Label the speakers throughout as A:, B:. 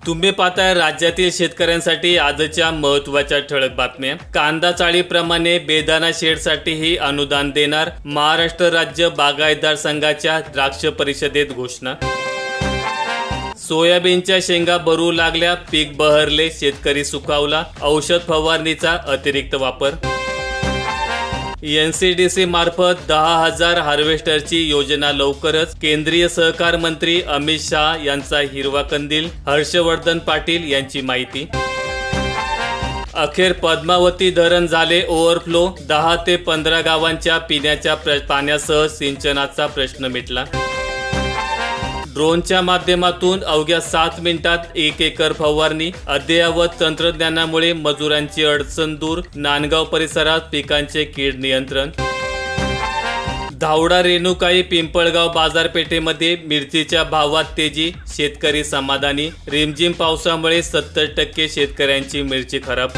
A: तुम्ही पाहताय राज्यातील शेतकऱ्यांसाठी आजच्या महत्त्वाच्या ठळक बातम्या। कांदा चाळीप्रमाणे बेदाणा शेडसाठीही अनुदान देणार, महाराष्ट्र राज्य बागायतदार संघाच्या द्राक्ष परिषदेत घोषणा। सोयाबीनच्या शेंगा भरू लागल्या, पीक बहरले, शेतकरी सुखावला, औषध फवारणीचा अतिरिक्त वापर। NCDC मार्फत 10,000 हार्वेस्टरची योजना लवकरच, केंद्रीय सहकार मंत्री अमित शाह यांचा हिरवा कंदील, हर्षवर्धन पाटील यांची माहिती। अखेर पद्मावती धरण झाले ओव्हरफ्लो, 10 ते 15 गावांच्या पिण्याच्या पाण्यासह सिंचनाचा प्रश्न मिटला। ड्रोनच्या माध्यमातून अवघ्या 7 मिनिटात 1 एकर फवारणी, अद्ययावत तंत्रज्ञानामुळे मजुरांची अडचण दूर, नांदगाव परिसरात पिकांचे कीड नियंत्रण। धावडा रेणुकाई पिंपळगाव बाजारपेठेमध्ये मिरचीच्या भावात तेजी, शेतकरी समाधानी, रिमझिम पावसामुळे 70% शेतकऱ्यांची मिरची खराब।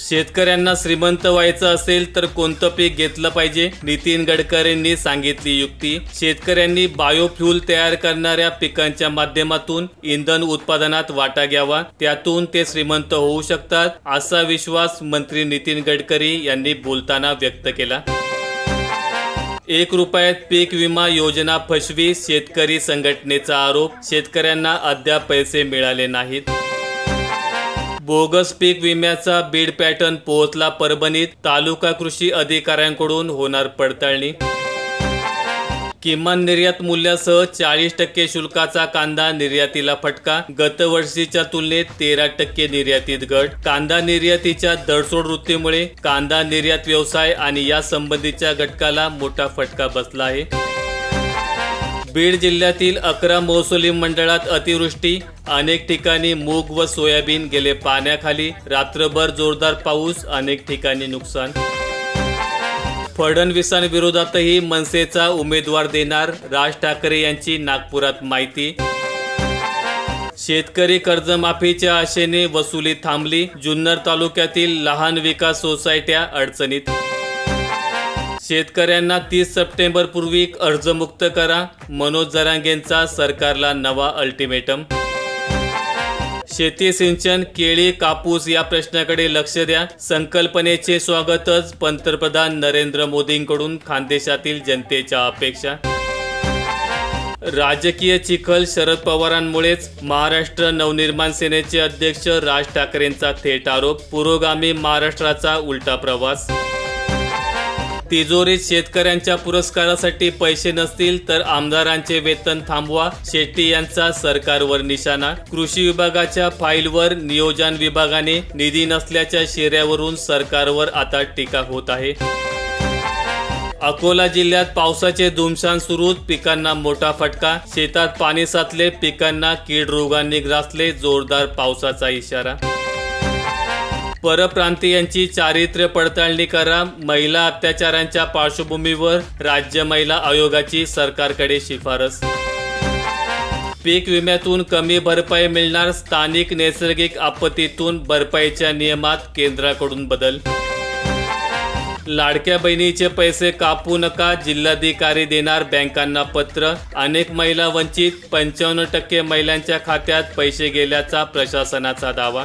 A: शेतकऱ्यांना श्रीमंत व्हायचं असेल तर कोणतं पीक घेतलं पाहिजे, नितीन गडकरींनी सांगितली युक्ती। शेतकऱ्यांनी बायोफ्यूल तयार करणाऱ्या पिकांच्या माध्यमातून इंधन उत्पादनात वाटा घ्यावा, त्यातून ते श्रीमंत होऊ शकतात, असा विश्वास मंत्री नितीन गडकरी यांनी बोलताना व्यक्त केला। 1 रुपयात पीक विमा योजना फसवी, शेतकरी संघटनेचा आरोप, शेतकऱ्यांना अद्याप पैसे मिळाले नाहीत। बोगस पीक विम्याचा बीड पॅटर्न पोहोचला परभणीत, तालुका कृषी अधिकाऱ्यांकडून होणार पडताळणी। किमान निर्यात मूल्यासह 40% शुल्काचा कांदा निर्यातीला फटका, गतवर्षीच्या तुलनेत 13% निर्यातीत घट। कांदा निर्यातीच्या दडसोड वृत्तीमुळे कांदा निर्यात व्यवसाय आणि या संबंधीच्या घटकाला मोठा फटका बसला आहे। बीड जिल्ह्यातील 11 महसुली मंडळात अतिवृष्टी, अनेक ठिकाणी मूग व सोयाबीन गेले पाण्याखाली, रात्रभर जोरदार पाऊस, अनेक ठिकाणी नुकसान। फडणवीसांविरोधातही मनसेचा उमेदवार देणार, राज ठाकरे यांची नागपुरात माहिती। शेतकरी कर्जमाफीच्या आशेने वसुली थांबली, जुन्नर तालुक्यातील लहान विकास सोसायट्या अडचणीत। शेतकऱ्यांना 30 सप्टेंबर पूर्वी अर्जमुक्त करा, मनोज जरांगेंचा सरकारला नवा अल्टिमेटम। शेती सिंचन, केळी, कापूस या प्रश्नाकडे लक्ष द्या, संकल्पनेचे स्वागतच, पंतप्रधान नरेंद्र मोदींकडून खानदेशातील जनतेच्या अपेक्षा। राजकीय चिखल शरद पवारांमुळेच, महाराष्ट्र नवनिर्माण सेनेचे अध्यक्ष राज ठाकरेंचा थेट आरोप, पुरोगामी महाराष्ट्राचा उलटा प्रवास। तिजोरीत शेतकऱ्यांच्या पुरस्कारासाठी पैसे नसतील तर आमदारांचे वेतन थांबवा, शेट्टी यांचा सरकारवर निशाणा। कृषी विभागाच्या फाईलवर नियोजन विभागाने निधी नसल्याच्या शेऱ्यावरून सरकारवर आता टीका होत आहे। अकोला जिल्ह्यात पावसाचे धुमशान सुरू, पिकांना मोठा फटका, शेतात पाणी साचले, पिकांना कीड रोगांनी ग्रासले, जोरदार पावसाचा इशारा। परप्रांतीयांची चारित्र्य पडताळणी करा, महिला अत्याचारांच्या पार्श्वभूमीवर राज्य महिला आयोगाची सरकारकडे शिफारस। पीक विम्यातून कमी भरपाई मिळणार, स्थानिक नैसर्गिक आपत्तीतून भरपाईच्या नियमात केंद्राकडून बदल। लाडक्या बहिणीचे पैसे कापू नका, जिल्हाधिकारी देणार बँकांना पत्र, अनेक महिला वंचित, 95% महिलांच्या खात्यात पैसे गेल्याचा प्रशासनाचा दावा।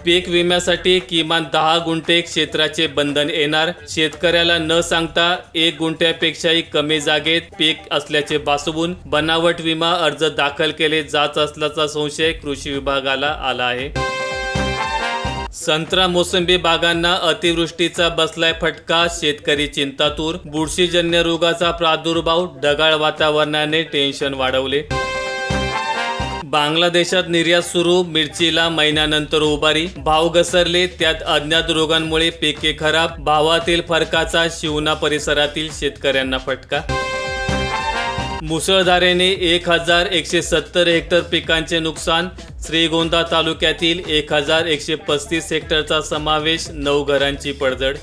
A: पीक विम्यासाठी किमान 10 गुंठे क्षेत्राचे बंधन येणार, शेतकऱ्याला न सांगता 1 गुंठ्यापेक्षाही कमी जागेत पीक असल्याचे भासवून बनावट विमा अर्ज दाखल केले जात असल्याचा संशय कृषी विभागाला आला आहे। संत्रा मोसंबी बागांना अतिवृष्टीचा बसलाय फटका, शेतकरी चिंतातूर, बुरशीजन्य रोगाचा प्रादुर्भाव, ढगाळ वातावरणाने टेन्शन वाढवले। बांगलादेशात निर्यात सुरू, मिरचीला महिन्यानंतर उभारी, भाव घसरले, त्यात अज्ञात रोगांमुळे पिके खराब, भावातील फरकाचा शिवना परिसरातील शेतकऱ्यांना फटका। मुसळधारेने 1170 हेक्टर पिकांचे नुकसान, श्रीगोंदा तालुक्यातील 1135 हेक्टरचा समावेश, 9 घरांची पडझड।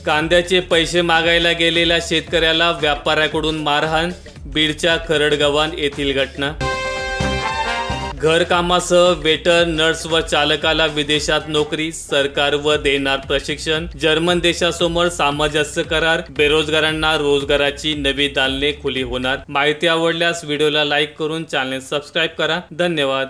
A: कांद्याचे पैसे मागायला गेलेल्या शेतकऱ्याला व्यापाऱ्याकडून मारहाण, बीडच्या खरडगव्हाण येथील घटना। घरकामासह वेटर, नर्स व चालकाला विदेशात नोकरी, सरकार व देणार प्रशिक्षण, जर्मन देशासमोर सामंजस्य करार, बेरोजगारांना रोजगाराची नवी दालने खुली होणार। माहिती आवडल्यास व्हिडिओला लाईक करून चॅनल सबस्क्राईब करा। धन्यवाद।